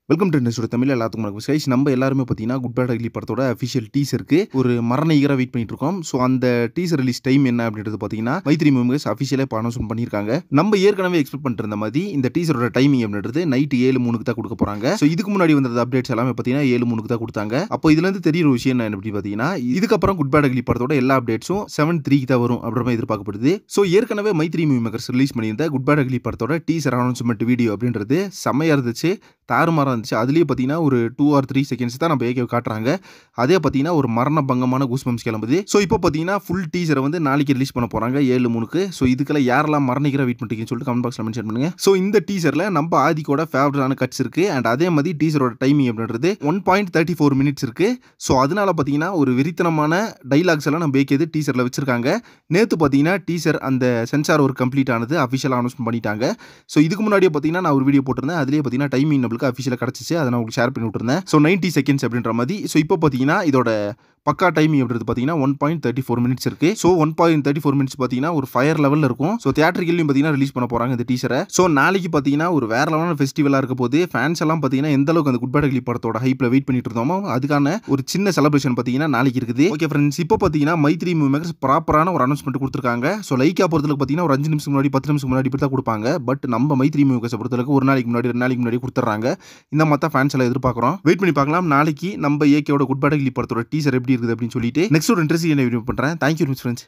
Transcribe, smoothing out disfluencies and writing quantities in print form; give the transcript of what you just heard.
Welcome to industry Tamil எல்லாத்துக்கும் வணக்கம் guys. நம்ம எல்லாருமே பார்த்தீங்கன்னா குட் பேட் அக்லி படத்தோட அஃபிஷியல் டீசருக்கு ஒரு மரண ஈகராக வெயிட் பண்ணிட்டு இருக்கோம். ஸோ அந்த டீசர் ரிலீஸ் டைம் என்ன அப்படின்றது பார்த்தீங்கன்னா மைத்ரி மூவிஸ் அஃபிஷியலாக இப்போ அனௌன்ஸ் பண்ணியிருக்காங்க. நம்ம ஏற்கனவே எக்ஸ்பெக்ட் பண்ணிட்டு இருந்த மாதிரி இந்த டீசரோட டைமிங் அப்படின்றது நைட் 7:03 தான் கொடுக்க போறாங்க. ஸோ இதுக்கு முன்னாடி வந்த அப்டேட்ஸ் எல்லாமே பார்த்தீங்கன்னா 7:03 தான் கொடுத்தாங்க. அப்போ இதுல இருந்து தெரியுற விஷயம் என்ன அப்படி பார்த்தீங்கன்னா இதுக்கப்புறம் குட் பேட் அக்லி படத்தோட எல்லா அப்டேட்ஸும் 7:03 தான் வரும் அப்படின்ற எதிர்பார்க்கப்படுது. ஸோ ஏற்கனவே மைத்ரி மூவி மேக்கர்ஸ் ரிலீஸ் பண்ணியிருந்த குட் பேட் அக்லி படத்தோட டீசர் அனௌன்ஸ்மெண்ட் வீடியோ அப்படின்றது செம்மையா இருந்துச்சு, தாறுமாறாக இருந்துச்சு. அதுலேயே பார்த்தீங்கன்னா ஒரு 2 or 3 செகண்ட்ஸ் தான் நம்ம ஏகே காட்டுறாங்க. அதே பார்த்தீங்கன்னா ஒரு மரண பங்கமான கூஸ்பம்ஸ் கிளம்புது. ஸோ இப்போ பார்த்தீங்கன்னா ஃபுல் டீசரை வந்து நாளைக்கு ரிலீஸ் பண்ண போகிறாங்க 7:03. ஸோ இதுக்கெல்லாம் யாரெல்லாம் மரணிக்கிற வெயிட் பண்ணிட்டீங்கன்னு சொல்லிட்டு கமெண்ட் பாக்ஸில் மென்ஷன் பண்ணுங்க. ஸோ இந்த டீசரில் நம்ம ஆதிக்கோட ஃபேவரட்டான கட்ஸ் இருக்கு. அண்ட் அதே மாதிரி டீசரோட டைமிங் அப்படின்றது 1.34 minutes இருக்கு. ஸோ அதனால பார்த்தீங்கன்னா ஒரு வெறித்தனமான டைலாக்ஸ் எல்லாம் நம்ம ஏகே டீசரில் வச்சிருக்காங்க. நேற்று பார்த்தீங்கன்னா டீசர் அந்த சென்சார் ஒரு கம்ப்ளீட் ஆனது அஃபிஷியலாக அனௌன்ஸ் பண்ணிட்டாங்க. ஸோ இதுக்கு முன்னாடியே பார்த்தீங்கன்னா நான் ஒரு வீடியோ போட்டிருந்தேன். அதுலேயே பார்த்தீங்கன்னா டைமிங் நம்மளுக்கு அஃபிஷியலாக கிடச்சிச்சு. அதை நான் உங்களுக்கு ஷேர் பண்ணி விட்டுருந்தேன். ஸோ 90 seconds அப்படின்ற மாதிரி. ஸோ இப்போ பார்த்தீங்கன்னா இதோட பக்கா டைமிங் அப்படின்றது பார்த்தீங்கன்னா 1.34 minutes இருக்கு. ஸோ 1.34 minutes பார்த்தீங்கன்னா ஒரு ஃபயர் லெவலில் இருக்கும். ஸோ தியேட்டர்லையும் பார்த்தீங்கன்னா ரிலீஸ் பண்ண போகிறாங்க இந்த டீசரை. ஸோ நாளைக்கு பார்த்தீங்கன்னா ஒரு வேற லெவலான ஃபெஸ்டிவலாக இருக்க போது ஃபேன்ஸ் எல்லாம் பார்த்தீங்கன்னா எந்த அளவுக்கு அந்த குட் பேட் அக்லி படத்தோட ஹைப்பில் வெயிட் பண்ணிட்டு இருந்தோமோ அதுக்கான ஒரு சின்ன செலிப்ரேஷன் பார்த்தீங்கன்னா நாளைக்கு இருக்குது. ஓகே ஃப்ரெண்ட்ஸ், இப்போ பார்த்தீங்கன்னா மைத்ரி மூவி மேக்கர்ஸ் ப்ராப்பரான ஒரு அனௌன்ஸ்மெண்ட் கொடுத்துருக்காங்க. ஸோ லைக்கா பொறுத்தளவுக்கு பார்த்தீங்கன்னா ஒரு 5 நிமிஷம் முன்னாடி 10 நிமிஷம் முன்னாடி இப்படி தான் கொடுப்பாங்க. பட் நம்ம மைத்ரி மூவி மேக்கர்ஸ் பொறுத்தளவுக்கு ஒரு நாளைக்கு முன்னாடி 2 நாளைக்கு முன்னாடி கொடுத்துட்றாங்க. இந்த மாதிரி ஃபேன்ஸ் எல்லாம் எதிர்பார்க்குறோம். வெயிட் பண்ணி பார்க்கலாம் நாளைக்கு நம்ம ஏகேவோட குட் பேட் அக்லி படத்தோட டீசர் எப்படி இருக்குது அப்படின்னு சொல்லிட்டு நெக்ஸ்ட் ஒரு இன்ட்ரெஸ்டிங் வீடியோ பண்ணுறேன். Thank you friends.